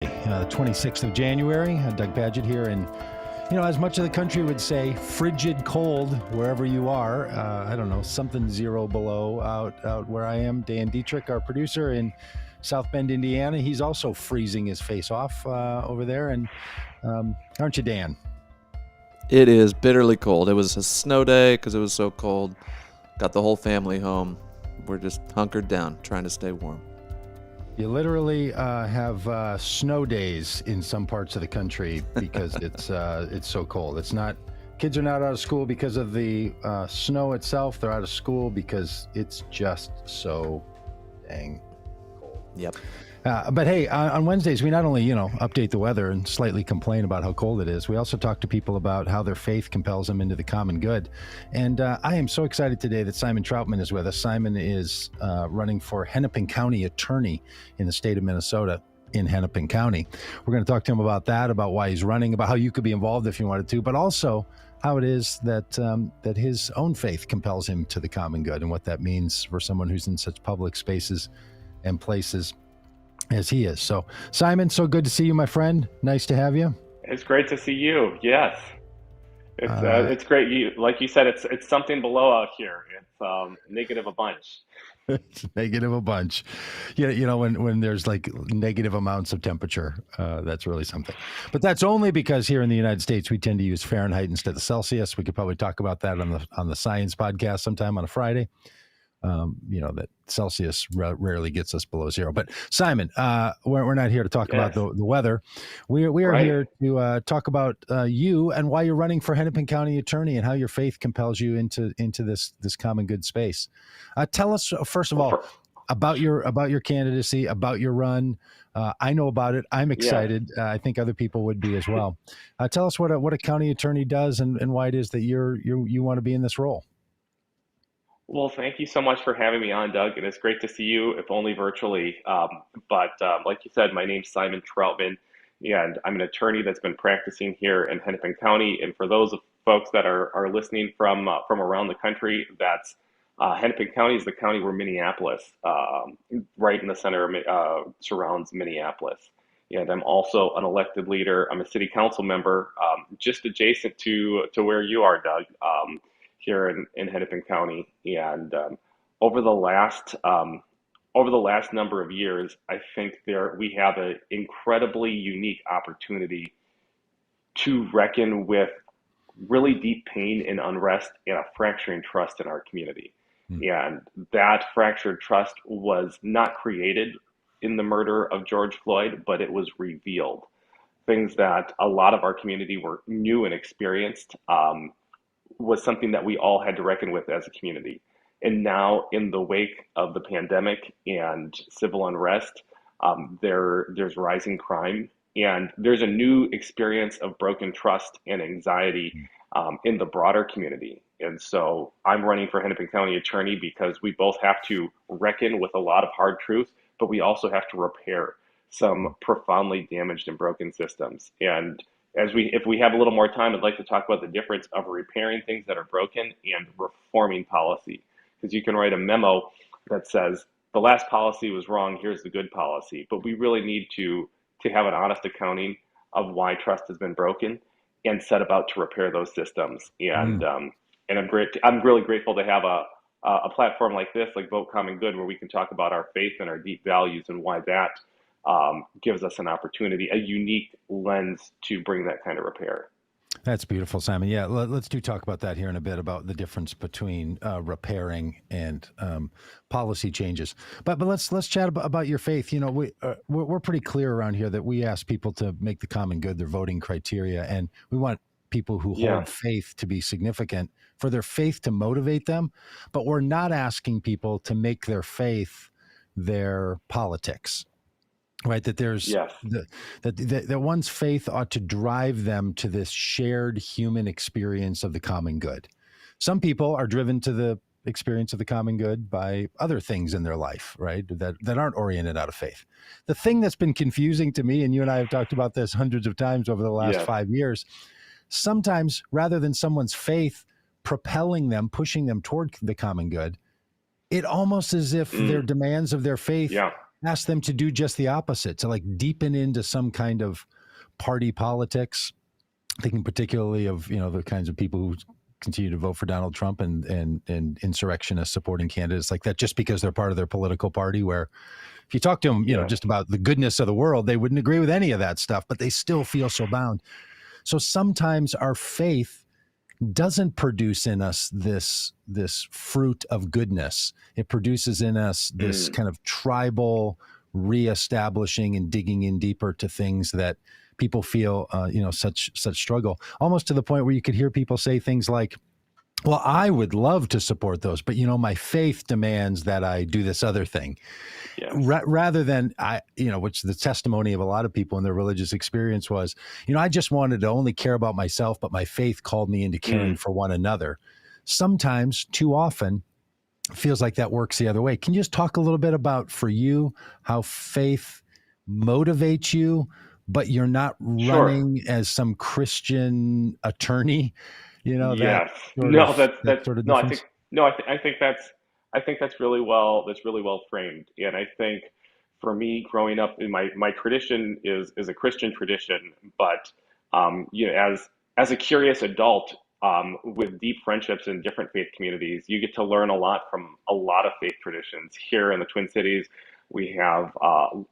The 26th of January. Doug Pagitt here, and as much of the country would say, frigid cold wherever you are. I don't know, something zero below out where I am. Dan Dietrich, our producer in South Bend, Indiana, he's also freezing his face off over there. And aren't you, Dan? It is bitterly cold. It was a snow day because it was so cold. Got the whole family home. We're just hunkered down, trying to stay warm. You literally have snow days in some parts of the country because it's so cold. It's not, kids are not out of school because of the snow itself. They're out of school because it's just so dang cold. Yep. But hey, on Wednesdays, we not only, update the weather and slightly complain about how cold it is, we also talk to people about how their faith compels them into the common good. And I am so excited today that Simon Trautmann is with us. Simon is running for Hennepin County attorney in the state of Minnesota in Hennepin County. We're going to talk to him about that, about why he's running, about how you could be involved if you wanted to, but also how it is that that his own faith compels him to the common good and what that means for someone who's in such public spaces and places as he is. So, Simon, so good to see you, my friend. Nice to have you. It's great to see you. Yes, it's great. You, like you said, it's something below out here. It's negative a bunch. It's negative a bunch. When there's like negative amounts of temperature, that's really something. But that's only because here in the United States we tend to use Fahrenheit instead of Celsius. We could probably talk about that on the science podcast sometime on a Friday. That Celsius rarely gets us below zero. But Simon, we're not here to talk about the weather. We are here to talk about you and why you're running for Hennepin County attorney and how your faith compels you into this common good space. Tell us first of all about your candidacy, about your run. I know about it. I'm excited. I think other people would be as well. Tell us what a county attorney does and why it is that you want to be in this role. Well, thank you so much for having me on, Doug. And it's great to see you, if only virtually. But like you said, my name's Simon Trautmann, and I'm an attorney that's been practicing here in Hennepin County. And for those of folks that are listening from around the country, that's Hennepin County is the county where Minneapolis, right in the center, surrounds Minneapolis. And I'm also an elected leader. I'm a city council member, just adjacent to where you are, Doug. Here in Hennepin County, and over the last number of years, I think we have an incredibly unique opportunity to reckon with really deep pain and unrest and a fracturing trust in our community. And that fractured trust was not created in the murder of George Floyd, but it was revealed. Things that a lot of our community were new and experienced. Was something that we all had to reckon with as a community. And now in the wake of the pandemic and civil unrest, there's rising crime, and there's a new experience of broken trust and anxiety in the broader community. And so I'm running for Hennepin County attorney because we both have to reckon with a lot of hard truth, but we also have to repair some profoundly damaged and broken systems. And if we have a little more time, I'd like to talk about the difference of repairing things that are broken and reforming policy. Because you can write a memo that says, the last policy was wrong, here's the good policy. But we really need to have an honest accounting of why trust has been broken and set about to repair those systems. And I'm really grateful to have a platform like this, like Vote Common Good, where we can talk about our faith and our deep values and why that gives us an opportunity, a unique lens to bring that kind of repair. That's beautiful, Simon. Yeah, let's talk about that here in a bit, about the difference between repairing and policy changes. But let's chat about your faith. We're pretty clear around here that we ask people to make the common good their voting criteria, and we want people who hold faith to be significant, for their faith to motivate them. But we're not asking people to make their faith their politics. Right, that there's that one's faith ought to drive them to this shared human experience of the common good. Some people are driven to the experience of the common good by other things in their life, right, that aren't oriented out of faith. The thing that's been confusing to me, and you and I have talked about this hundreds of times over the last 5 years, sometimes rather than someone's faith propelling them, pushing them toward the common good, it almost as if their demands of their faith ask them to do just the opposite, to like deepen into some kind of party politics, thinking particularly of, the kinds of people who continue to vote for Donald Trump and insurrectionists supporting candidates like that, just because they're part of their political party, where if you talk to them, Yeah. just about the goodness of the world, they wouldn't agree with any of that stuff, but they still feel so bound. So sometimes our faith doesn't produce in us this fruit of goodness. It produces in us this kind of tribal reestablishing and digging in deeper to things that people feel, such struggle, almost to the point where you could hear people say things like, well, I would love to support those, but my faith demands that I do this other thing. Yes. Rather than which the testimony of a lot of people in their religious experience was, I just wanted to only care about myself, but my faith called me into caring for one another. Sometimes, too often, feels like that works the other way. Can you just talk a little bit about, for you, how faith motivates you, but you're not running as some Christian attorney? Yes. That sort of No, difference. I think that's really well framed. And I think for me, growing up in my tradition is a Christian tradition, but as a curious adult, with deep friendships in different faith communities, you get to learn a lot from a lot of faith traditions. Here in the Twin Cities, we have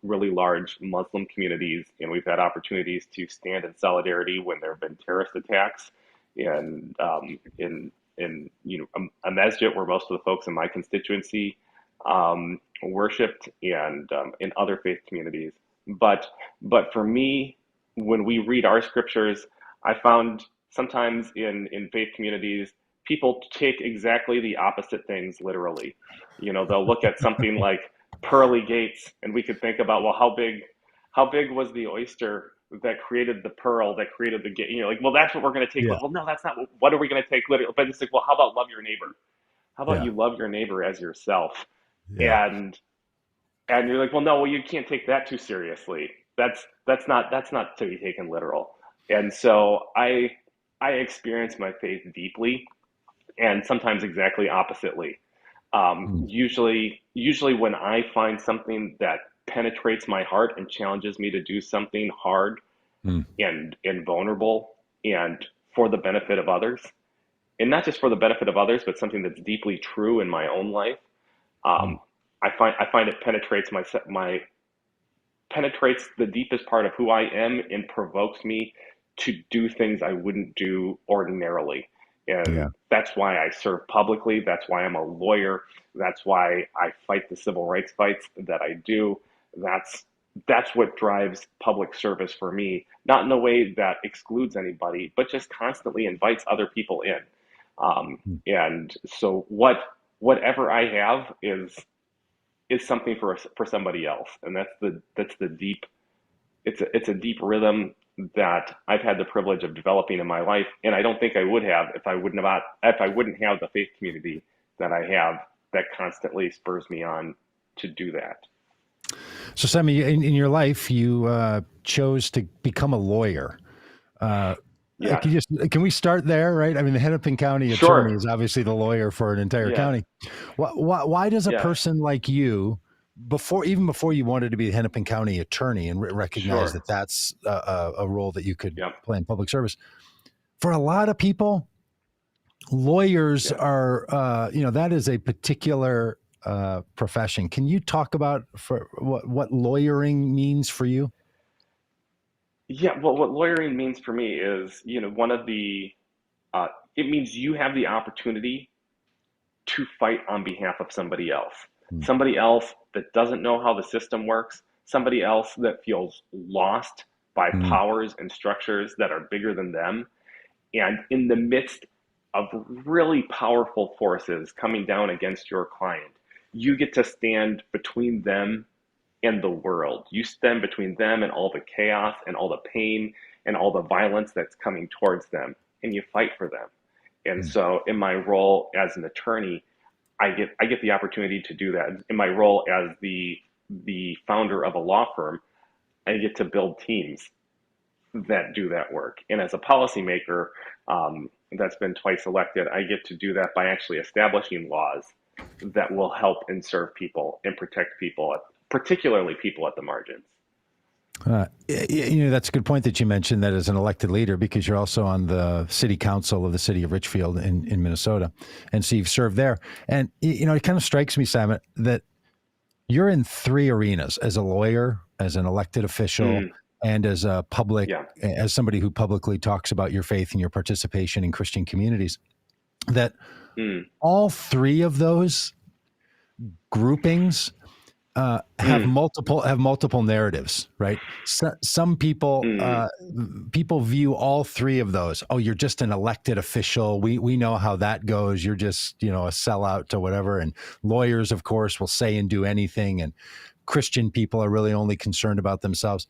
really large Muslim communities, and we've had opportunities to stand in solidarity when there have been terrorist attacks. And in a masjid where most of the folks in my constituency worshipped, and in other faith communities. But for me, when we read our scriptures, I found sometimes in faith communities, people take exactly the opposite things literally. They'll look at something like pearly gates, and we could think about, well, how big was the oyster that created the pearl, that created the gate? Well, that's what we're going to take. Yeah. Well, no, that's not. What are we going to take literally? But it's like, well, how about love your neighbor? How about Yeah. you love your neighbor as yourself? Yeah. And you're like, well, you can't take that too seriously. That's not to be taken literal. And so I experience my faith deeply, and sometimes exactly oppositely. Usually when I find something that penetrates my heart and challenges me to do something hard and vulnerable and for the benefit of others, and not just for the benefit of others, but something that's deeply true in my own life, I find it penetrates the deepest part of who I am and provokes me to do things I wouldn't do ordinarily. And that's why I serve publicly. That's why I'm a lawyer. That's why I fight the civil rights fights that I do. That's what drives public service for me, not in a way that excludes anybody, but just constantly invites other people in. And so whatever I have is something for somebody else, and that's the deep. It's a deep rhythm that I've had the privilege of developing in my life, and I don't think I would have if I wouldn't have the faith community that I have that constantly spurs me on to do that. So, Simon, in your life, you chose to become a lawyer. Yeah. Can we start there, right? I mean, the Hennepin County attorney is obviously the lawyer for an entire county. Why does a person like you, before you wanted to be the Hennepin County attorney and recognize that that's a role that you could play in public service, for a lot of people, lawyers are, that is a particular profession. Can you talk about for what lawyering means for you? Yeah, well, what lawyering means for me is, it means you have the opportunity to fight on behalf of somebody else that doesn't know how the system works, somebody else that feels lost by powers and structures that are bigger than them. And in the midst of really powerful forces coming down against your client, you get to stand between them and the world. You stand between them and all the chaos and all the pain and all the violence that's coming towards them, and you fight for them. And so in my role as an attorney, I get the opportunity to do that. In my role as the founder of a law firm, I get to build teams that do that work. And as a policymaker that's been twice elected, I get to do that by actually establishing laws that will help and serve people and protect people particularly people at the margins. That's a good point that you mentioned that as an elected leader, because you're also on the city council of the city of Richfield in Minnesota. And so you've served there. And, it kind of strikes me, Simon, that you're in three arenas: as a lawyer, as an elected official, and as a as somebody who publicly talks about your faith and your participation in Christian communities. That all three of those groupings have multiple narratives, right? So, some people people view all three of those. Oh, you're just an elected official. We know how that goes. You're just a sellout to whatever. And lawyers, of course, will say and do anything. And Christian people are really only concerned about themselves.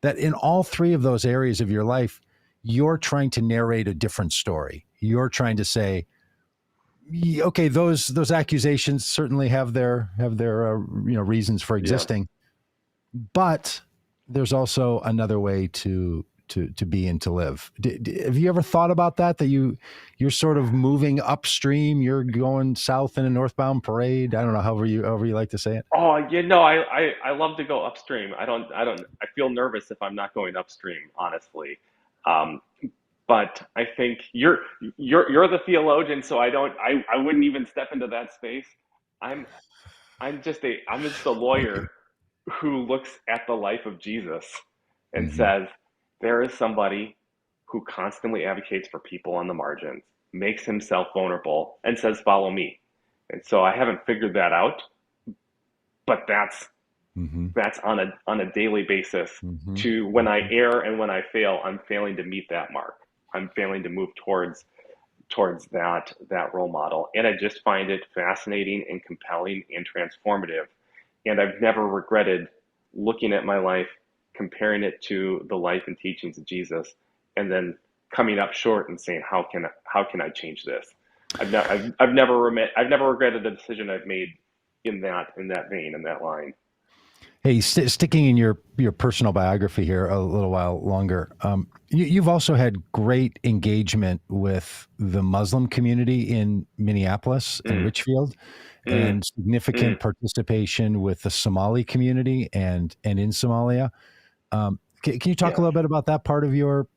That in all three of those areas of your life, you're trying to narrate a different story. You're trying to say, okay, those accusations certainly have their reasons for existing, but there's also another way to be and to live. Have you ever thought about that? That you're sort of moving upstream, you're going south in a northbound parade. I don't know, however you like to say it. Oh, I love to go upstream. I feel nervous if I'm not going upstream, honestly. Um, but I think you're the theologian, so I wouldn't even step into that space. I'm I'm just a lawyer who looks at the life of Jesus and says, there is somebody who constantly advocates for people on the margins, makes himself vulnerable, and says, follow me. And so I haven't figured that out, but that's on a daily basis. To when I err and when I fail, I'm failing to meet that mark. I'm failing to move towards that role model. And I just find it fascinating and compelling and transformative. And I've never regretted looking at my life, comparing it to the life and teachings of Jesus, and then coming up short and saying, how can I change this? I've never regretted the decision I've made in that vein, in that line. Hey, sticking in your personal biography here a little while longer, you've also had great engagement with the Muslim community in Minneapolis and Richfield, and significant participation with the Somali community and in Somalia. Can you talk a little bit about that part of your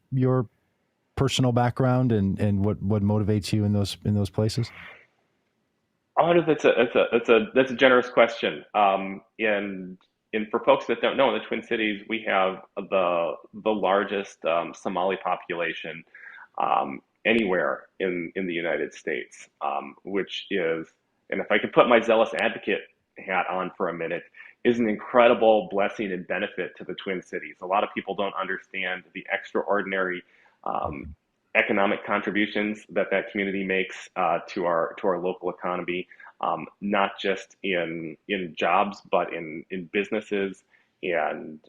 personal background and what motivates you in those places? Oh, that's a generous question. And for folks that don't know, in the Twin Cities, we have the largest Somali population anywhere in the United States, which is, and if I could put my zealous advocate hat on for a minute, is an incredible blessing and benefit to the Twin Cities. A lot of people don't understand the extraordinary economic contributions that community makes to our local economy. Not just in jobs, but in businesses and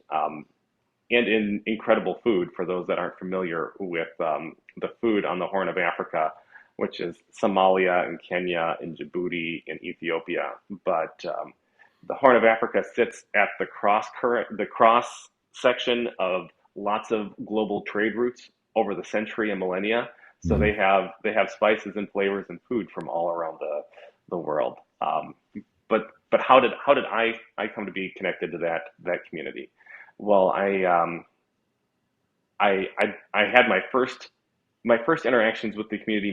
in incredible food. For those that aren't familiar with the food on the Horn of Africa, which is Somalia and Kenya and Djibouti and Ethiopia, but the Horn of Africa sits at the cross section of lots of global trade routes over the century and millennia. So they have spices and flavors and food from all around the world. But how did I come to be connected to that community? Well, I had my first interactions with the community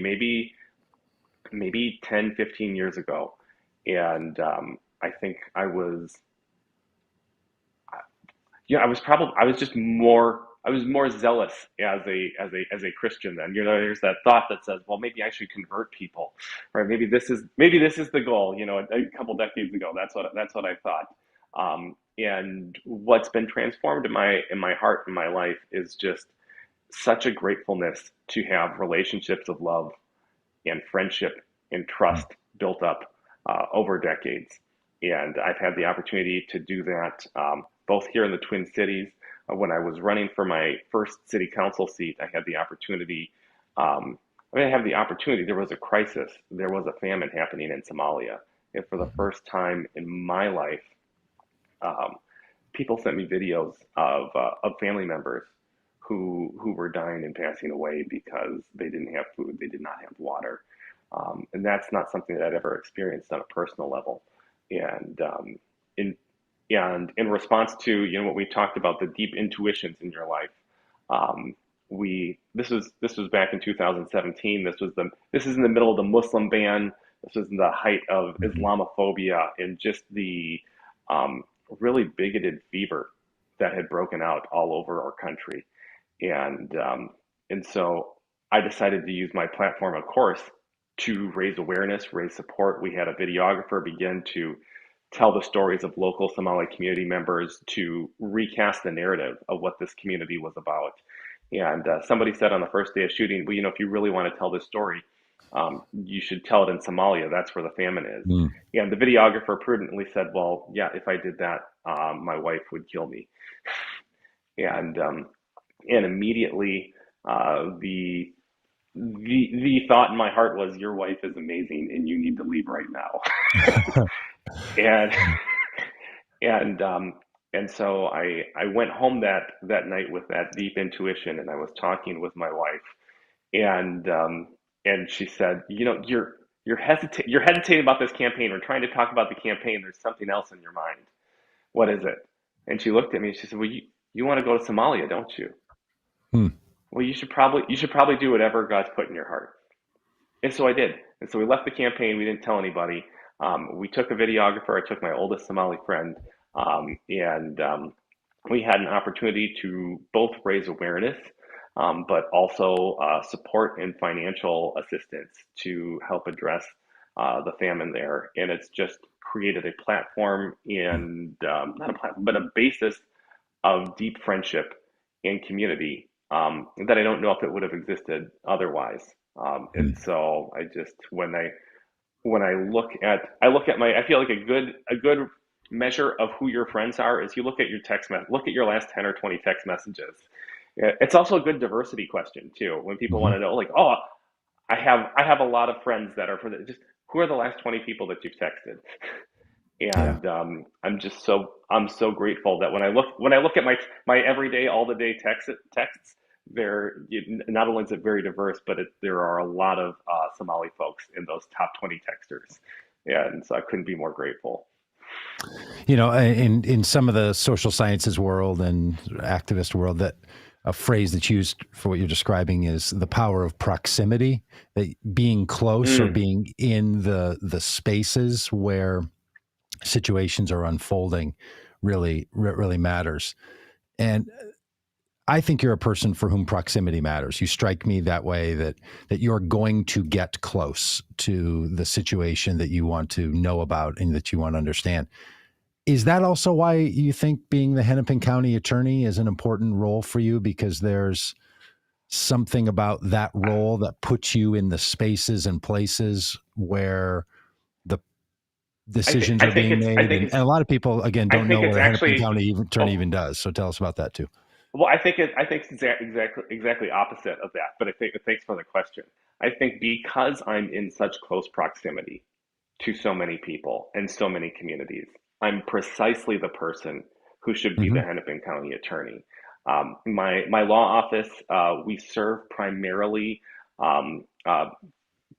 maybe 10, 15 years ago, and I think I was more zealous as a Christian then. There's that thought that says, well, maybe I should convert people, right? Maybe this is the goal. A couple decades ago, that's what I thought. And what's been transformed in my heart and my life is just such a gratefulness to have relationships of love and friendship and trust built up over decades. And I've had the opportunity to do that both here in the Twin Cities. When I was running for my first city council seat, I had the opportunity. There was a crisis. There was a famine happening in Somalia. And for the first time in my life, people sent me videos of family members who were dying and passing away because they didn't have food, they did not have water. And that's not something that I'd ever experienced on a personal level. And And in response to, what we talked about, the deep intuitions in your life, um, this was back in 2017. This is in the middle of the Muslim ban. This was in the height of Mhm. Islamophobia and just the um, really bigoted fever that had broken out all over our country. And so I decided to use my platform, of course, to raise awareness, raise support. We had a videographer begin to tell the stories of local Somali community members to recast the narrative of what this community was about. And somebody said on the first day of shooting, well, if you really want to tell this story, you should tell it in Somalia. That's where the famine is. Mm. And the videographer prudently said, well, yeah, if I did that, my wife would kill me. And immediately the thought in my heart was, your wife is amazing, and you need to leave right now. and and and so I went home that night with that deep intuition, and I was talking with my wife, and she said, you're hesitating about this campaign. We're trying to talk about the campaign. There's something else in your mind. What is it? And she looked at me and she said, well, you want to go to Somalia, don't you? Hmm. Well, you should probably do whatever God's put in your heart. And so I did. And so we left the campaign. We didn't tell anybody. We took a videographer. I took my oldest Somali friend, and we had an opportunity to both raise awareness, but also support and financial assistance to help address the famine there. And it's just created a platform and not a platform, but a basis of deep friendship and community that I don't know if it would have existed otherwise. And Mm. so I just when I look at my, I feel like a good measure of who your friends are is you look at your look at your last 10 or 20 text messages. Yeah, it's also a good diversity question too. When people want Mhm. to know, like, oh, I have a lot of friends that are for just who are the last 20 people that you've texted. Yeah. And I'm so grateful that when I look at my everyday all the day texts, not only is it very diverse, but there are a lot of Somali folks in those top 20 texters, and so I couldn't be more grateful. In some of the social sciences world and activist world, that a phrase that's used for what you're describing is the power of proximity, that being close or Mm, being in the spaces where situations are unfolding really matters. And I think you're a person for whom proximity matters. You strike me that way, that you're going to get close to the situation that you want to know about and that you want to understand. Is that also why you think being the Hennepin County attorney is an important role for you? Because there's something about that role that puts you in the spaces and places where the decisions I are think being it's I made. think And it's a lot of people, again, I don't know think what it's a Hennepin actually County attorney oh even does. So tell us about that too. well, I think it's exactly opposite of that. But thanks for the question. I think because I'm in such close proximity to so many people and so many communities, I'm precisely the person who should be the Hmm. Hennepin County attorney. My law office, we serve primarily um,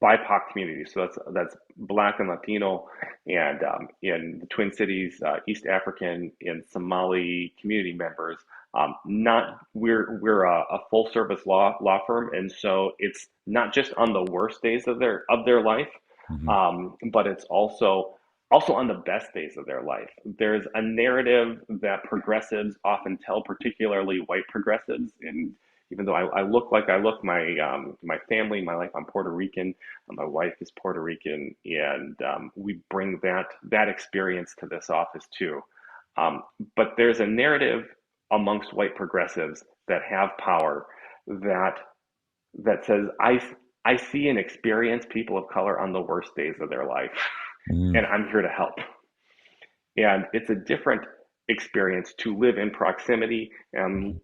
BIPOC communities. So that's Black and Latino, and in the Twin Cities, East African and Somali community members. Not we're a full service law firm, and so it's not just on the worst days of their life, Hmm. but it's also on the best days of their life. There's a narrative that progressives often tell, particularly white progressives, and even though I look like I look, my family, my life, I'm Puerto Rican. My wife is Puerto Rican, and we bring that experience to this office too. Um, but there's a narrative amongst white progressives that have power that says I see and experience people of color on the worst days of their life, Mm. and I'm here to help. And it's a different experience to live in proximity and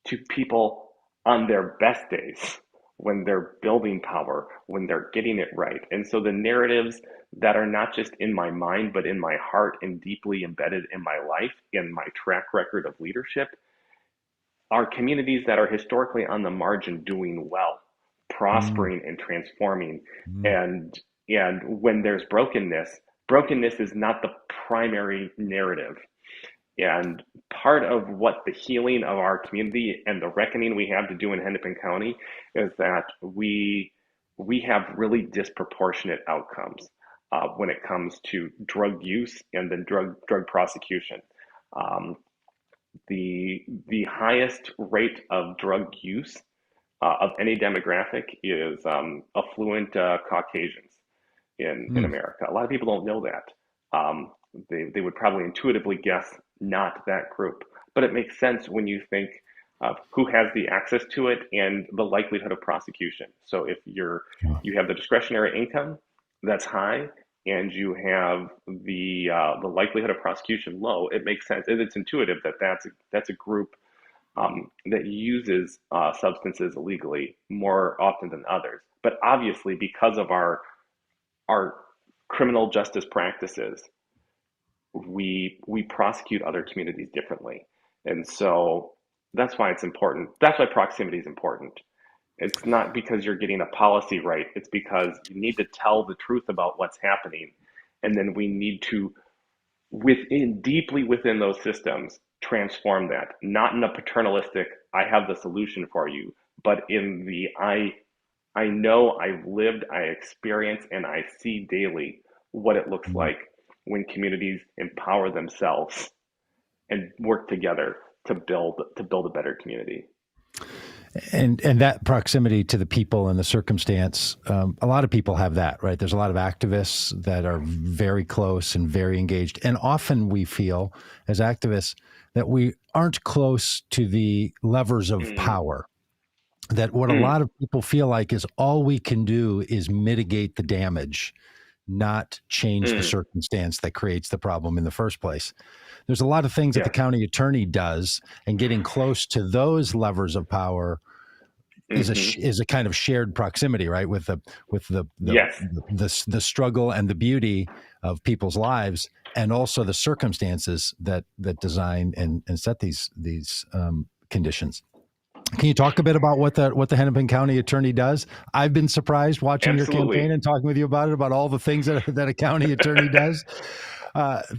to people on their best days when they're building power, when they're getting it right. And so the narratives that are not just in my mind, but in my heart and deeply embedded in my life, in my track record of leadership, are communities that are historically on the margin doing well, Mm. prospering and transforming. Mm. And when there's brokenness is not the primary narrative. And part of what the healing of our community and the reckoning we have to do in Hennepin County is that we have really disproportionate outcomes when it comes to drug use and then drug prosecution. Um, the highest rate of drug use of any demographic is affluent Caucasians in Mm. America. A lot of people don't know that. They would probably intuitively guess not that group, but it makes sense when you think of who has the access to it and the likelihood of prosecution. So if you have the discretionary income that's high and you have the likelihood of prosecution low, it makes sense. It's intuitive that that's a group that uses substances illegally more often than others. But obviously, because of our criminal justice practices, we prosecute other communities differently, and so that's why it's important. That's why proximity is important. It's not because you're getting a policy right. It's because you need to tell the truth about what's happening, and then we need to deeply within those systems transform that, not in a paternalistic I have the solution for you, but in the I know, I've lived, I experience, and I see daily what it looks Mm. like when communities empower themselves and work together to build a better community. And that proximity to the people and the circumstance, a lot of people have that, right? There's a lot of activists that are very close and very engaged, and often we feel as activists that we aren't close to the levers of Mm, power. That what a mm, lot of people feel like is all we can do is mitigate the damage, not change the mm, circumstance that creates the problem in the first place. There's a lot of things that the yes. county attorney does, and getting close to those levers of power Hmm. is a kind of shared proximity, right? With Yes. the struggle and the beauty of people's lives, and also the circumstances that design and set these conditions. Can you talk a bit about what the Hennepin County Attorney does? I've been surprised watching your campaign Absolutely. and talking with you about all the things that a county attorney does.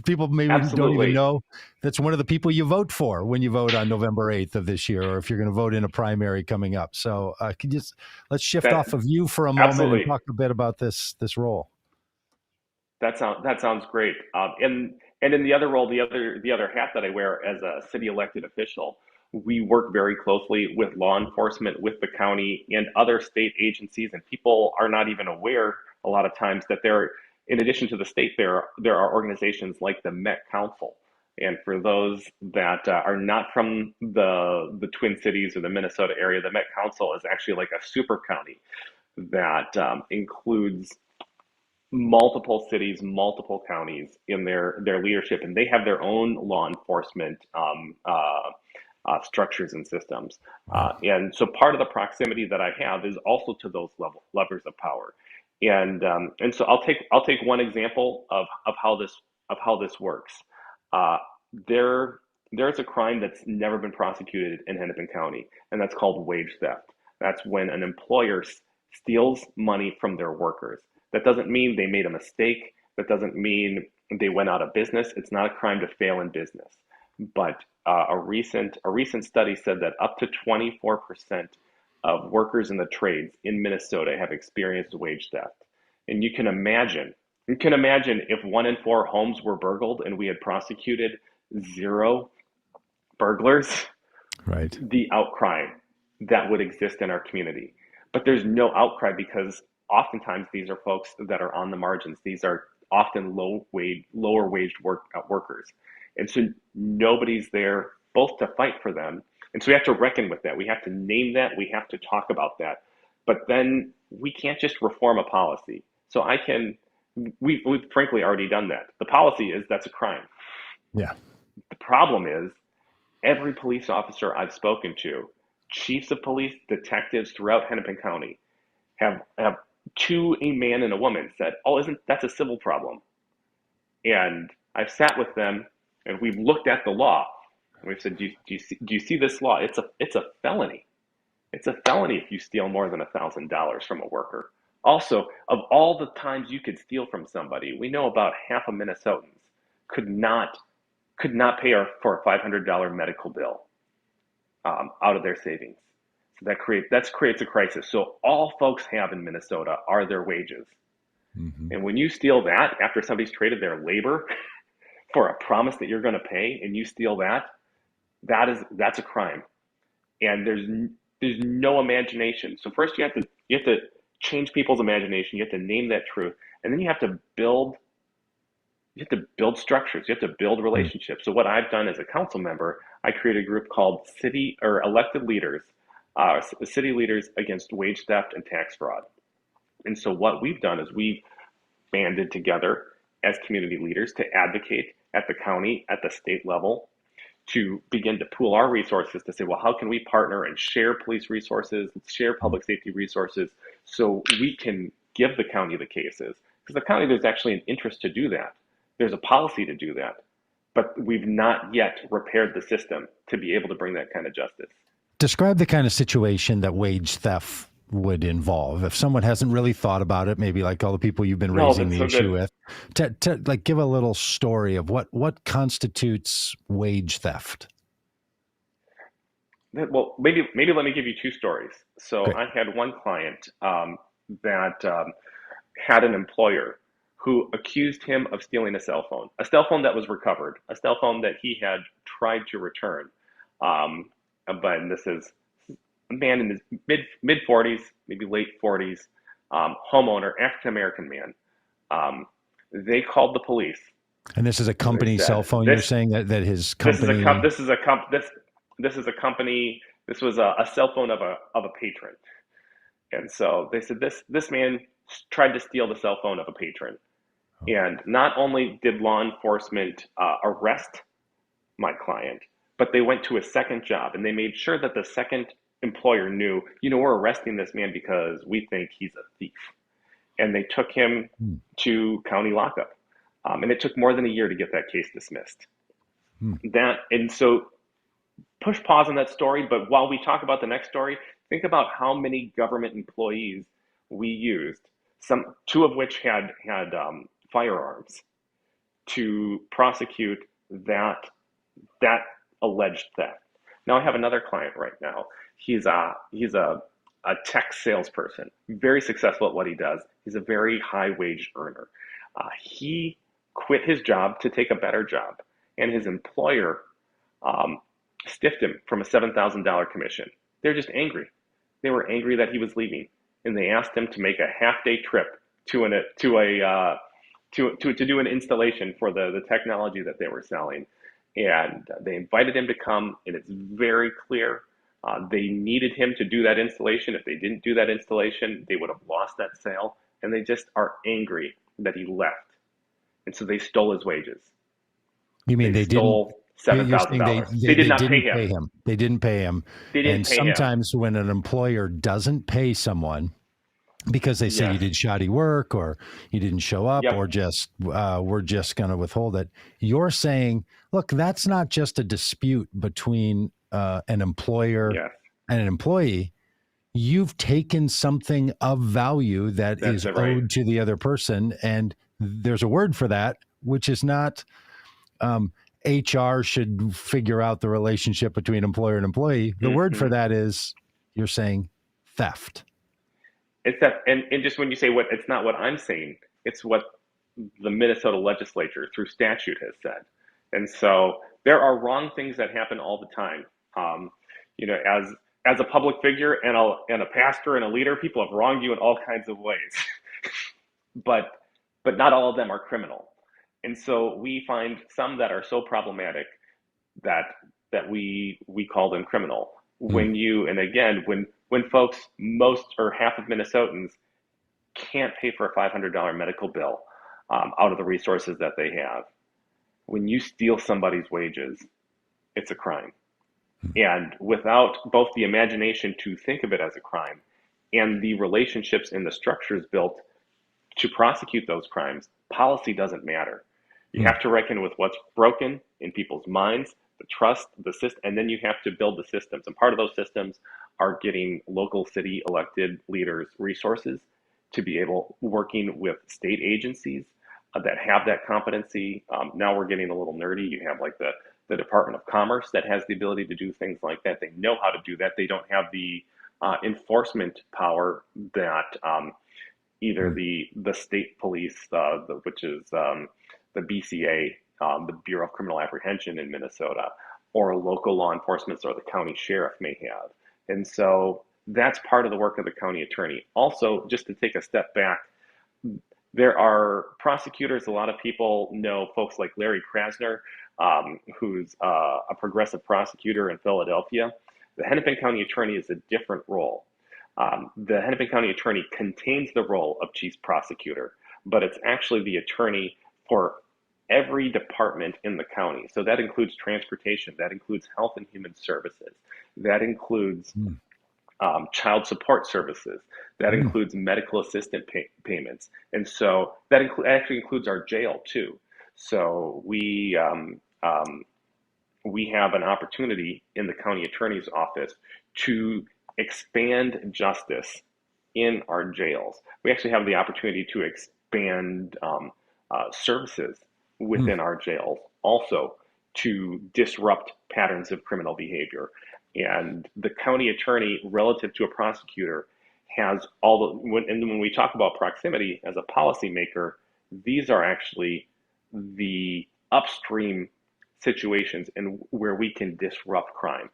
People maybe don't even Absolutely. know that's one of the people you vote for when you vote on November 8th of this year, or if you're going to vote in a primary coming up. So, let's shift That off of you for a moment and absolutely. talk a bit about this role. That sounds great. And in the other role, the other hat that I wear as a city elected official, we work very closely with law enforcement, with the county, and other state agencies. And people are not even aware a lot of times that in addition to the state, there are organizations like the Met Council. And for those that are not from the Twin Cities or the Minnesota area, the Met Council is actually like a super county that includes multiple cities, multiple counties in their leadership, and they have their own law enforcement structures and systems. Wow. And so part of the proximity that I have is also to those levers of power. And so I'll take one example of how this works. Uh, there there's a crime that's never been prosecuted in Hennepin County, and that's called wage theft. That's when an employer steals money from their workers. That doesn't mean they made a mistake. That doesn't mean they went out of business. It's not a crime to fail in business. But a recent study said that up to 24% of workers in the trades in Minnesota have experienced wage theft. And you can imagine if 1 in 4 homes were burgled and we had prosecuted zero burglars, Right. the outcry that would exist in our community. But there's no outcry because oftentimes these are folks that are on the margins. These are often lower waged workers. And so nobody's there both to fight for them. And so we have to reckon with that. We have to name that. We have to talk about that. But then we can't just reform a policy. So we've frankly already done that. The policy is that's a crime. Yeah. The problem is every police officer I've spoken to, chiefs of police, detectives throughout Hennepin County, have to a man and a woman said, "Oh, isn't that's a civil problem?" And I've sat with them and we've looked at the law and we've said, "Do you see this law? It's a felony. It's a felony if you steal more than $1,000 from a worker." Also, of all the times you could steal from somebody, we know about half of Minnesotans could not could not pay for a $500 medical bill out of their savings. So that creates a crisis. So all folks have in Minnesota are their wages. Mm-hmm. And when you steal that after somebody's traded their labor for a promise that you're going to pay, and you steal that's a crime. And there's no imagination. So first you have to change people's imagination. You have to name that truth, and then you have to build structures. You have to build relationships. So what I've done as a council member, I created a group called Elected Leaders, City Leaders Against Wage Theft and Tax Fraud. And so what we've done is we've banded together as community leaders to advocate at the county, at the state level, to begin to pool our resources to say, well, how can we partner and share police resources, share public safety resources, so we can give the county the cases? Because the county, there's actually an interest to do that. There's a policy to do that. But we've not yet repaired the system to be able to bring that kind of justice. Describe the kind of situation that wage theft would involve. If someone hasn't really thought about it, maybe like all the people you've been raising the issue with, to like give a little story of what constitutes wage theft. Well, maybe let me give you two stories. So Great. I had one client that had an employer who accused him of stealing a cell phone that was recovered, a cell phone that he had tried to return. But this is a man in his mid 40s, maybe late 40s, homeowner, African-American man. They called the police. And this is a company said, cell phone. You're saying that his company. This is a company. This was a cell phone of a patron. And so they said this man tried to steal the cell phone of a patron. And not only did law enforcement arrest my client, but they went to a second job and they made sure that the second employer knew, we're arresting this man because we think he's a thief. And they took him to county lockup. And it took more than a year to get that case dismissed. And so push pause on that story. But while we talk about the next story, think about how many government employees we used, two of which had firearms, to prosecute that alleged theft. Now I have another client right now. He's a tech salesperson, very successful at what he does. He's a very high wage earner. He quit his job to take a better job, and his employer stiffed him from a $7,000 commission. They're just angry. They were angry that he was leaving, and they asked him to make a half-day trip to do an installation for the technology that they were selling. And they invited him to come, and it's very clear they needed him to do that installation. If they didn't do that installation, they would have lost that sale, and they just are angry that he left. And so they stole his wages. You mean they stole $7,000. They did not pay him. They didn't pay him. And sometimes when an employer doesn't pay someone because they say you did shoddy work or you didn't show up or just we're just going to withhold it, you're saying, look, that's not just a dispute between an employer and an employee. You've taken something of value that is owed to the other person, and there's a word for that, which is not HR should figure out the relationship between employer and employee. The word for that is, you're saying, theft. It's that, and just when you say it's not what I'm saying, it's what the Minnesota legislature through statute has said. And so there are wrong things that happen all the time. As a public figure and a pastor and a leader, people have wronged you in all kinds of ways, but not all of them are criminal. And so we find some that are so problematic that we call them criminal. When folks, most or half of Minnesotans can't pay for a $500 medical bill out of the resources that they have. When you steal somebody's wages, it's a crime. And without both the imagination to think of it as a crime and the relationships and the structures built to prosecute those crimes, policy doesn't matter. You have to reckon with what's broken in people's minds, the trust, the system, and then you have to build the systems. And part of those systems are getting local city elected leaders resources to be able, working with state agencies, that have that competency. Now we're getting a little nerdy. You have like the Department of Commerce that has the ability to do things like that. They know how to do that. They don't have the enforcement power that either the state police, which is the BCA, the Bureau of Criminal Apprehension in Minnesota, or local law enforcement or the county sheriff may have. And so that's part of the work of the county attorney. Also, just to take a step back, there are prosecutors. A lot of people know folks like Larry Krasner, who's a progressive prosecutor in Philadelphia. The Hennepin County Attorney is a different role. The Hennepin County Attorney contains the role of chief prosecutor, but it's actually the attorney for every department in the county. So that includes transportation, that includes health and human services, that includes child support services, that includes medical assistant payments. And so that actually includes our jail too. So we have an opportunity in the county attorney's office to expand justice in our jails. We actually have the opportunity to expand services within our jails, also to disrupt patterns of criminal behavior. And the county attorney, relative to a prosecutor, has when we talk about proximity as a policymaker, these are actually the upstream situations and where we can disrupt crime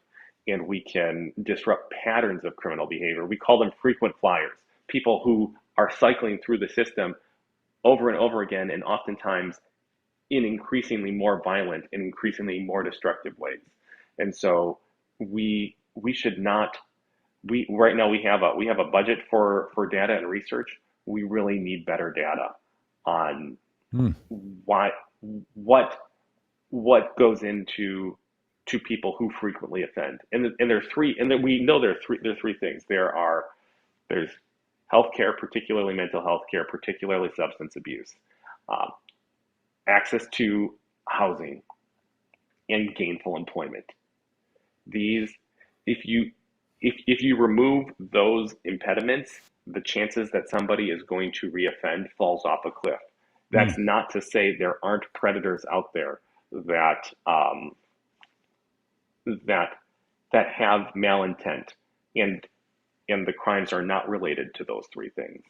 and we can disrupt patterns of criminal behavior. We call them frequent flyers, people who are cycling through the system over and over again, and oftentimes in increasingly more violent and increasingly more destructive ways. And so we should not. Right now we have a budget for data and research. We really need better data on what goes into people who frequently offend. And there's three, and then we know there's three things. There's healthcare, particularly mental health care, particularly substance abuse, access to housing, and gainful employment. These, if you remove those impediments, the chances that somebody is going to reoffend falls off a cliff. That's not to say there aren't predators out there that have malintent, and the crimes are not related to those three things.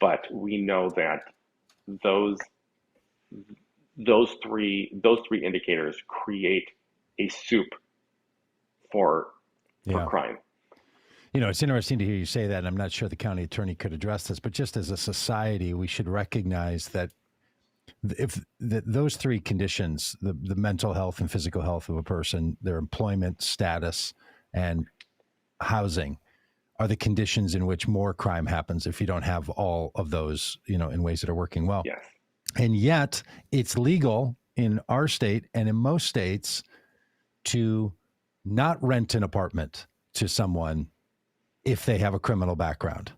But we know that those three indicators create a soup for crime. You know, it's interesting to hear you say that, and I'm not sure the county attorney could address this, but just as a society, we should recognize that if those three conditions, the mental health and physical health of a person, their employment status, and housing, are the conditions in which more crime happens if you don't have all of those, in ways that are working well. Yes. And yet it's legal in our state and in most states to not rent an apartment to someone if they have a criminal background,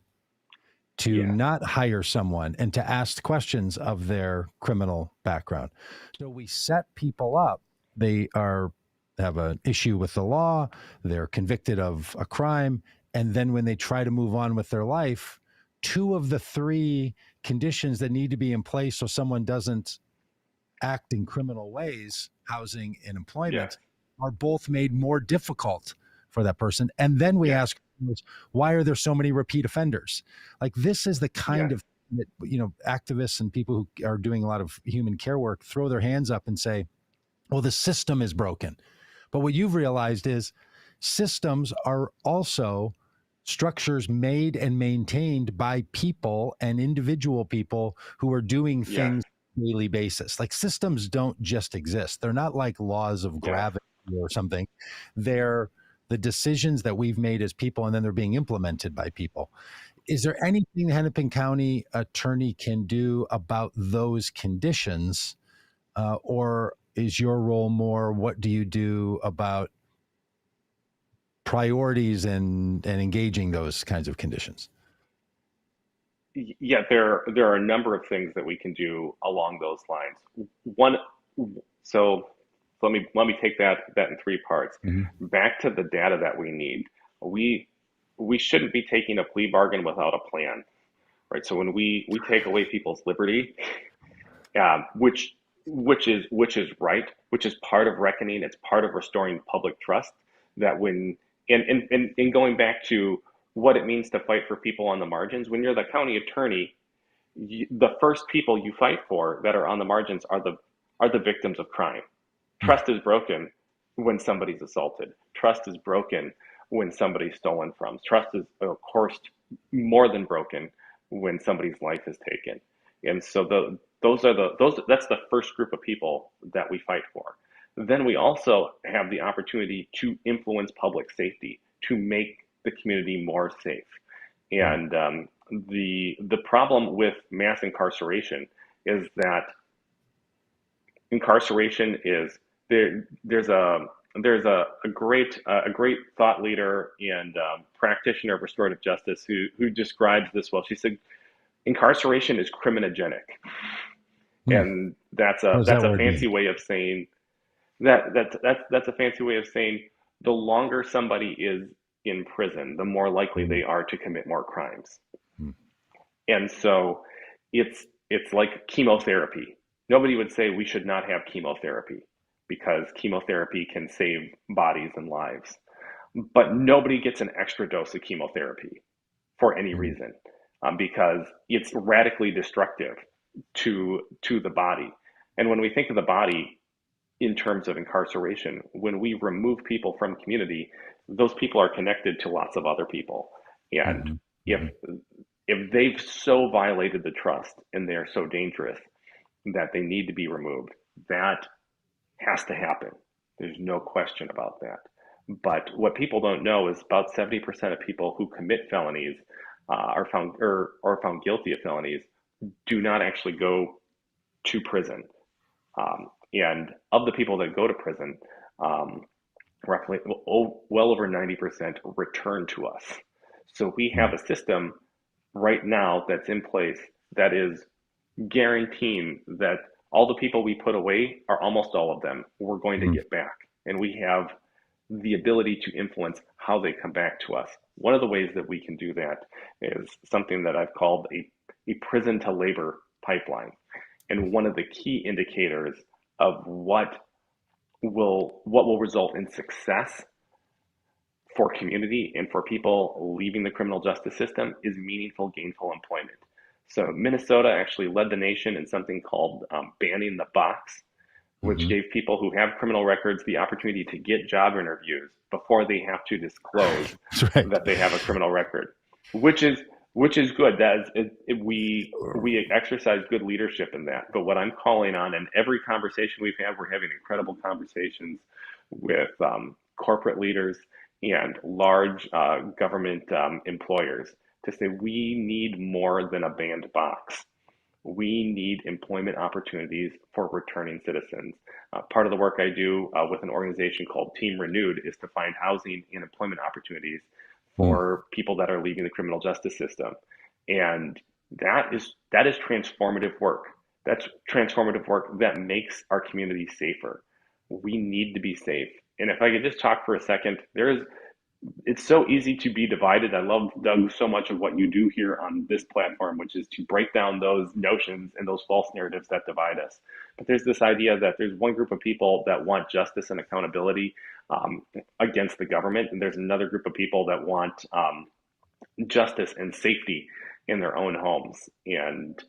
to not hire someone and to ask questions of their criminal background. So we set people up. They have an issue with the law. They're convicted of a crime. And then when they try to move on with their life, two of the three conditions that need to be in place so someone doesn't act in criminal ways, housing and employment, are both made more difficult for that person. And then we ask, why are there so many repeat offenders? Like, this is the kind of, activists and people who are doing a lot of human care work throw their hands up and say, well, the system is broken. But what you've realized is systems are also structures made and maintained by people and individual people who are doing things on a daily basis. Like, systems don't just exist. They're not like laws of gravity or something. They're the decisions that we've made as people, and then they're being implemented by people. Is there anything the Hennepin County attorney can do about those conditions? Or is your role more, what do you do about priorities and engaging those kinds of conditions? Yeah, there are a number of things that we can do along those lines. So let me take that in three parts. Back to the data that we need. We shouldn't be taking a plea bargain without a plan, right? So when we take away people's liberty, which which is right, which is part of reckoning. It's part of restoring public trust. That when and going back to what it means to fight for people on the margins, when you're the county attorney, the first people you fight for that are on the margins are the victims of crime. Trust is broken when somebody's assaulted. Trust is broken when somebody's stolen from. Trust is, of course, more than broken when somebody's life is taken. And so that's the first group of people that we fight for. Then we also have the opportunity to influence public safety, to make the community more safe. And the problem with mass incarceration is that incarceration is there's a great thought leader and practitioner of restorative justice who describes this well. She said incarceration is criminogenic, and that's What a does that's that a word fancy mean? way of saying that's a fancy way of saying the longer somebody is in prison, the more likely Mm, they are to commit more crimes. mm, And so it's like chemotherapy. Nobody would say we should not have chemotherapy because chemotherapy can save bodies and lives. But nobody gets an extra dose of chemotherapy for any mm, reason because it's radically destructive to the body. And when we think of the body in terms of incarceration, when we remove people from community, those people are connected to lots of other people. And mhm, if mhm, if they've so violated the trust and they're so dangerous that they need to be removed, that has to happen. There's no question about that. But what people don't know is about 70% of people who commit felonies are found guilty of felonies do not actually go to prison. And of the people that go to prison, um, roughly well over 90% return to us. So we mm, have a system right now that's in place that is guaranteeing that all the people we put away, are almost all of them, we're going to mm, get back. And we have the ability to influence how they come back to us. One of the ways that we can do that is something that I've called a prison to labor pipeline. And one of the key indicators of what will result in success for community and for people leaving the criminal justice system is meaningful, gainful employment. So Minnesota actually led the nation in something called banning the box, which mhm. gave people who have criminal records the opportunity to get job interviews before they have to disclose That's right. that they have a criminal record, which is which is good. That is, we exercise good leadership in that. But what I'm calling on, and every conversation we've had, we're having incredible conversations with corporate leaders and large government employers to say we need more than a banned box. We need employment opportunities for returning citizens. Part of the work I do with an organization called Team Renewed is to find housing and employment opportunities Mm, for people that are leaving the criminal justice system. And that is transformative work. That's transformative work that makes our community safer. We need to be safe. And if I could just talk for a second, it's so easy to be divided. I love, Doug, so much of what you do here on this platform, which is to break down those notions and those false narratives that divide us. But there's this idea that there's one group of people that want justice and accountability against the government, and there's another group of people that want justice and safety in their own homes. And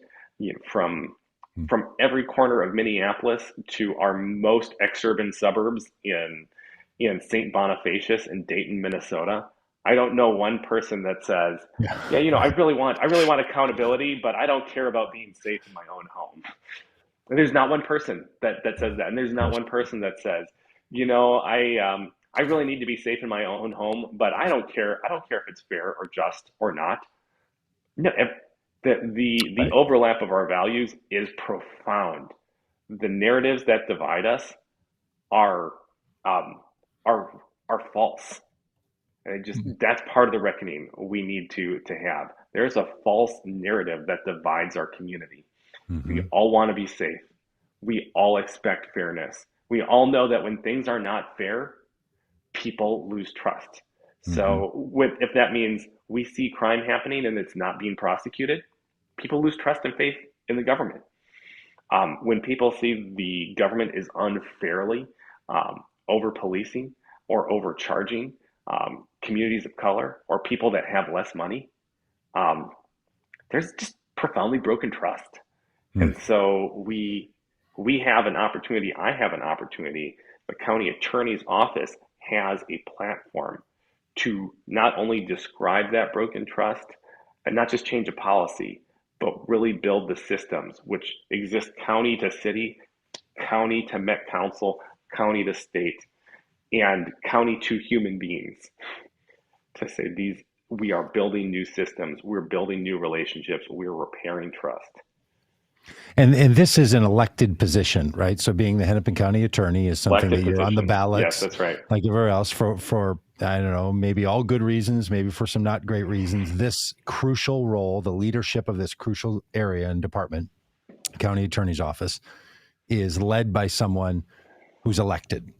mm. from every corner of Minneapolis to our most exurban suburbs in St. Bonifacius and Dayton, Minnesota, I don't know one person that says, Yeah. "Yeah, I really want accountability, but I don't care about being safe in my own home." And there's not one person that says that, and there's not one person that says, I really need to be safe in my own home, but I don't care. I don't care if it's fair or just or not. No, the Right. overlap of our values is profound. The narratives that divide us are um, are are false. And Mhm, that's part of the reckoning we need to have. There's a false narrative that divides our community. We mhm, all want to be safe. We all expect fairness. We all know that when things are not fair, people lose trust. mhm. So if that means we see crime happening and it's not being prosecuted, people lose trust and faith in the government. When people see the government is unfairly over policing or overcharging communities of color or people that have less money, um, there's just profoundly broken trust. Hmm. And so we have an opportunity, I have an opportunity, the county attorney's office has a platform to not only describe that broken trust and not just change a policy, but really build the systems which exist county to city, county to Met Council, county to state, and county to human beings to say these we are building new systems, we're building new relationships, we're repairing trust. And this is an elected position, right? So being the Hennepin County attorney is something Elected that you're on the position. Yes, ballots, that's right. like everywhere else, for I don't know, maybe all good reasons, maybe for some not great reasons. This crucial role, the leadership of this crucial area and department, county attorney's office, is led by someone who's elected.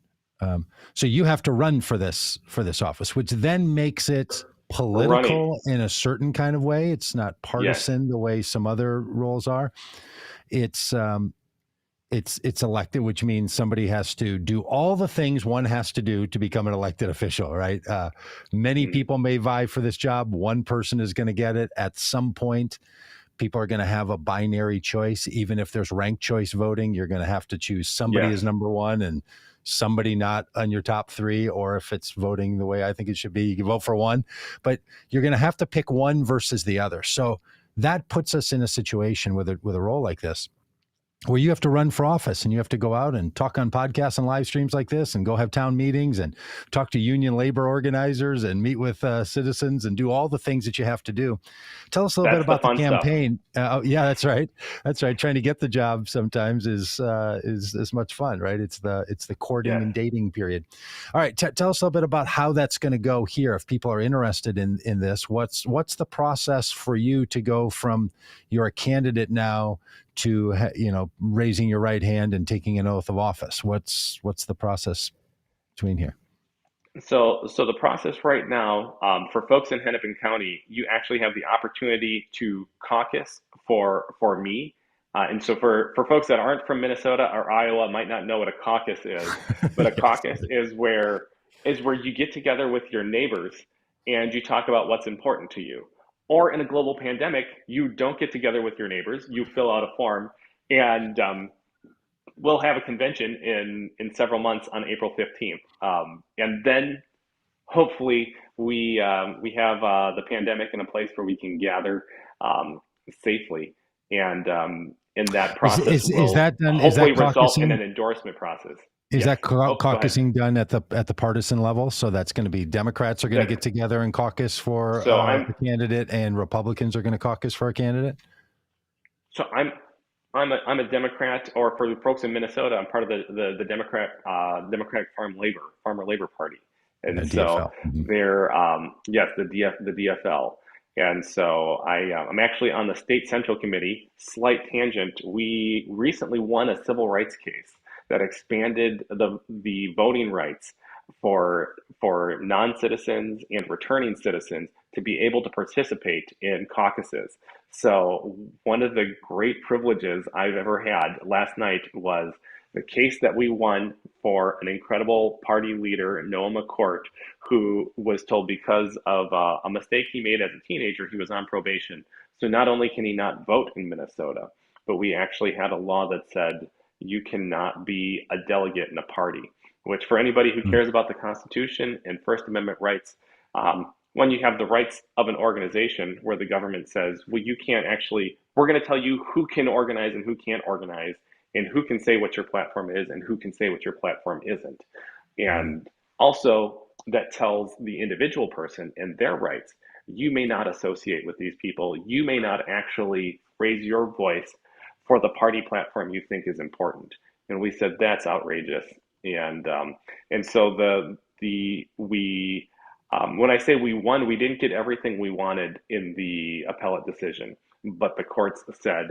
So you have to run for this office, which then makes it political in a certain kind of way. It's not partisan the way some other roles are. It's elected, which means somebody has to do all the things one has to do to become an elected official, right? Many people may vie for this job. One person is going to get it at some point. People are going to have a binary choice. Even if there's ranked choice voting, you're going to have to choose somebody as number one and somebody not on your top three. Or if it's voting the way I think it should be, you can vote for one, but you're going to have to pick one versus the other. So that puts us in a situation with a role like this, where you have to run for office and you have to go out and talk on podcasts and live streams like this and go have town meetings and talk to union labor organizers and meet with citizens and do all the things that you have to do. Tell us a little bit about the campaign. Yeah, that's right. That's right. Trying to get the job sometimes is as much fun, right? It's the courting and dating period. All right. Tell us a little bit about how that's going to go here. If people are interested in this, what's the process for you to go from you're a candidate now to, raising your right hand and taking an oath of office? What's the process between here? So the process right now, for folks in Hennepin County, you actually have the opportunity to caucus for me. And so for folks that aren't from Minnesota or Iowa, might not know what a caucus is, but a caucus is where you get together with your neighbors and you talk about what's important to you. Or in a global pandemic, you don't get together with your neighbors, you fill out a form, and we'll have a convention in several months on April 15th. And then hopefully we have the pandemic in a place where we can gather safely. And in that process is that done? Hopefully is that result in caucusing? an endorsement process. Is that Go ahead. caucusing done at the partisan level? So that's going to be Democrats are going to get together and caucus for a candidate, and Republicans are going to caucus for a candidate. So I'm a Democrat, or for the folks in Minnesota, I'm part of the Democratic Farmer Labor Party, and so DFL. they're the DFL, and so I'm actually on the state central committee. Slight tangent: we recently won a civil rights case that expanded the voting rights for non-citizens and returning citizens to be able to participate in caucuses. So one of the great privileges I've ever had last night was the case that we won for an incredible party leader, Noah McCourt, who was told because of a mistake he made as a teenager, he was on probation. So not only can he not vote in Minnesota, but we actually had a law that said you cannot be a delegate in a party, which for anybody who cares about the Constitution and First Amendment rights, when you have the rights of an organization where the government says, well, you can't actually, we're going to tell you who can organize and who can't organize, and who can say what your platform is and who can say what your platform isn't. And also that tells the individual person and their rights, you may not associate with these people. You may not actually raise your voice for the party platform you think is important. And we said, that's outrageous. And so when I say we won, we didn't get everything we wanted in the appellate decision, but the courts said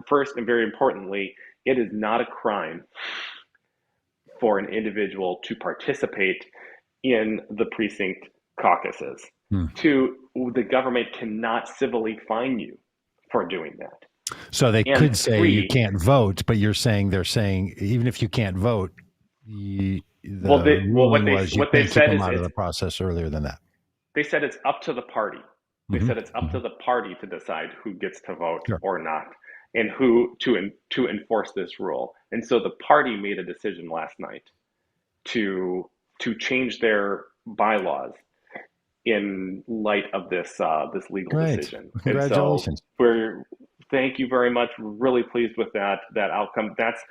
first and very importantly, it is not a crime for an individual to participate in the precinct caucuses. Two, the government cannot civilly fine you for doing that. So they And could say you three, can't vote, but you're saying they're saying even if you can't vote, well, the ruling was you what they've can't keep said them is out of the process earlier than that. they said it's up to the party. They Hmm. said it's up to the party to decide who gets to vote Sure. or not, and who to enforce this rule. And so the party made a decision last night to change their bylaws in light of this legal Great. decision. And so Congratulations. we're thank you very much. We're really pleased with that outcome. That's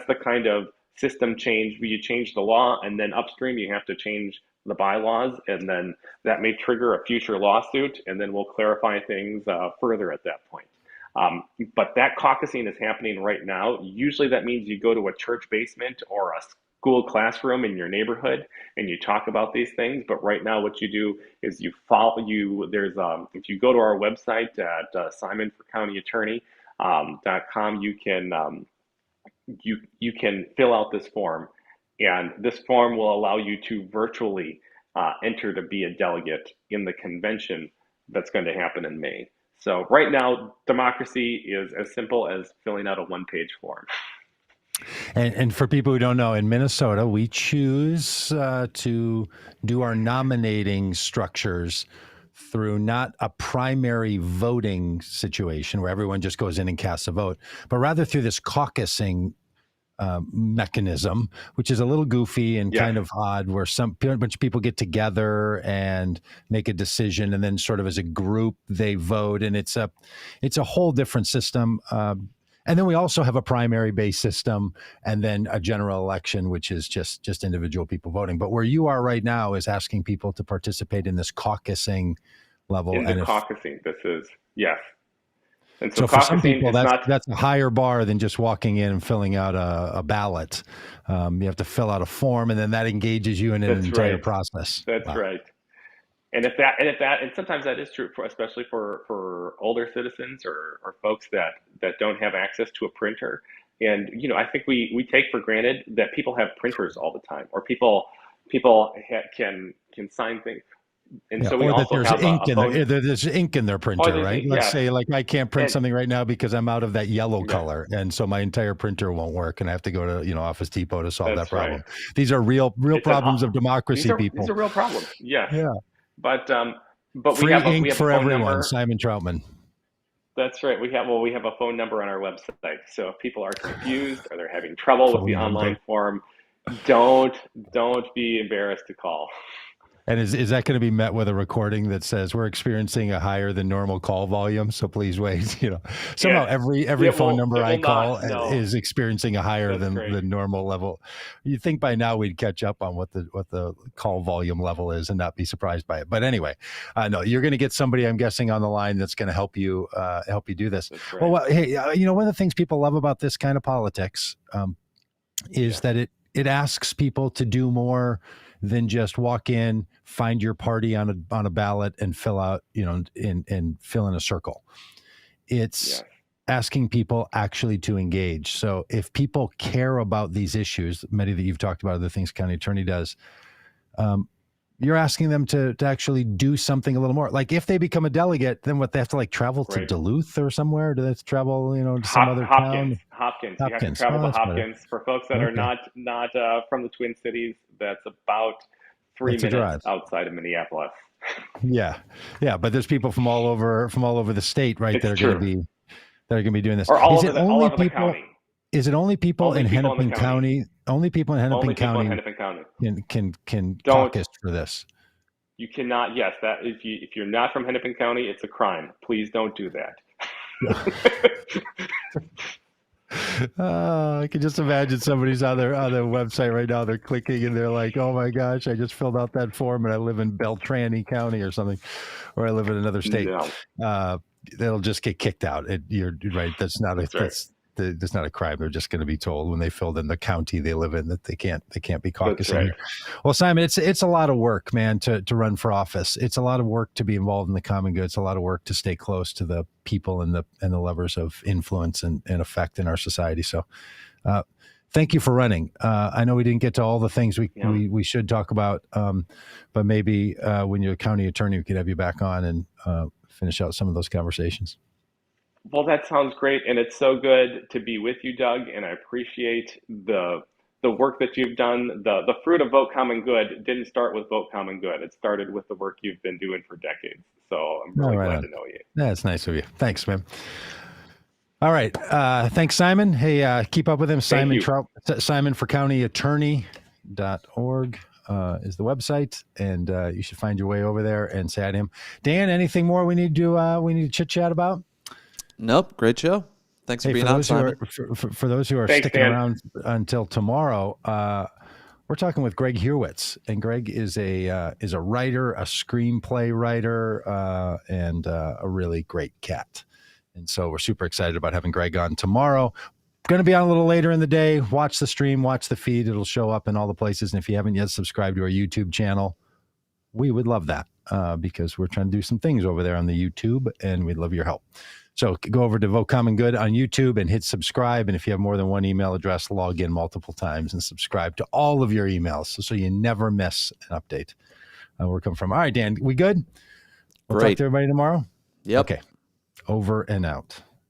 the kind of system change where you change the law and then upstream you have to change the bylaws, and then that may trigger a future lawsuit, and then we'll clarify things further at that point. But that caucusing is happening right now. Usually that means you go to a church basement or a school classroom in your neighborhood and you talk about these things. But right now, what you do is you follow there's if you go to our website at simonforcountyattorney.com, you can fill out this form, and this form will allow you to virtually enter to be a delegate in the convention that's going to happen in May. So right now, democracy is as simple as filling out a one-page form. And for people who don't know, in Minnesota, we choose to do our nominating structures through not a primary voting situation where everyone just goes in and casts a vote, but rather through this caucusing mechanism, which is a little goofy and kind of odd, where a bunch of people get together and make a decision, and then sort of as a group they vote, and it's a whole different system. And then we also have a primary-based system, and then a general election, which is just individual people voting. But where you are right now is asking people to participate in this caucusing level. In the and caucusing, this is yes. And so for some caucusing people, is not. that's a higher bar than just walking in and filling out a ballot. You have to fill out a form, and then that engages you in an entire process. That's Wow. right. And sometimes that is true especially for older citizens or folks that don't have access to a printer. And I think we take for granted that people have printers all the time, or people can sign things. And Yeah, so we or that also there's have ink a phone. there's ink in their printer, There's right? ink, Let's yeah. say like I can't print And something right now because I'm out of that yellow yeah, color, and so my entire printer won't work, and I have to go to Office Depot to solve that that's problem. right. These are real It's problems of democracy, these people. are real problems. Yes. Yeah, But we free ink have a for phone everyone. number. Simon Trautmann. That's right. We have a phone number on our website. So if people are confused or they're having trouble with the online form, don't be embarrassed to call. And is that going to be met with a recording that says we're experiencing a higher than normal call volume, so please wait? Somehow every phone number I call is experiencing a higher than normal level. You'd think by now we'd catch up on what the call volume level is and not be surprised by it. But anyway, no, you're going to get somebody, I'm guessing, on the line that's going to help you do this. Right. Well, hey, one of the things people love about this kind of politics is that it asks people to do more than just walk in, find your party on a ballot, and fill out, and fill in a circle. It's asking people actually to engage. So if people care about these issues, many that you've talked about, other things county attorney does, you're asking them to actually do something a little more. Like if they become a delegate, then what, they have to travel to Duluth or somewhere? Do they have to travel, to some other town? Hopkins. You have to travel to Hopkins. Better. For folks that are not from the Twin Cities, that's about 3 minutes outside of Minneapolis. Yeah. But there's people from all over the state, right? That are going to be doing this. Or all over the county. Is it only people in Hennepin County? Only people in Hennepin County can caucus for this. You cannot. Yes, that if you're not from Hennepin County, it's a crime. Please don't do that. I can just imagine somebody's on their website right now. They're clicking and they're like, "Oh my gosh, I just filled out that form and I live in Beltrami County or something, or I live in another state." No. They'll just get kicked out. You're right. That's not a crime. They're just going to be told when they filled in the county they live in that they can't be caucusing. Right. Well, Simon, it's a lot of work, man, to run for office. It's a lot of work to be involved in the common good. It's a lot of work to stay close to the people and the levers of influence and effect in our society. So, thank you for running. I know we didn't get to all the things we should talk about, but maybe when you're a county attorney, we could have you back on and finish out some of those conversations. Well, that sounds great, and it's so good to be with you, Doug, and I appreciate the work that you've done. The fruit of Vote Common Good didn't start with Vote Common Good. It started with the work you've been doing for decades. So I'm No, really right glad on. to know you. That's nice of you. Thanks, man. All right. Thanks, Simon. Hey, keep up with him. Thank you. Simon for County Attorney.org is the website, and you should find your way over there and say hi to him. Dan, anything more we need to chit chat about? Nope. Great show. Thanks for being on, Simon. For those who are Thanks, sticking Dan. around until tomorrow, we're talking with Greg Hurwitz, and Greg is a writer, a screenplay writer, and a really great cat. And so we're super excited about having Greg on tomorrow. Going to be on a little later in the day. Watch the stream, watch the feed. It'll show up in all the places. And if you haven't yet subscribed to our YouTube channel, we would love that because we're trying to do some things over there on the YouTube, and we'd love your help. So go over to Vote Common Good on YouTube and hit subscribe. And if you have more than one email address, log in multiple times and subscribe to all of your emails so you never miss an update. We're coming from. All right, Dan, we good? We'll talk Great. to everybody tomorrow? Yep. Okay. Over and out.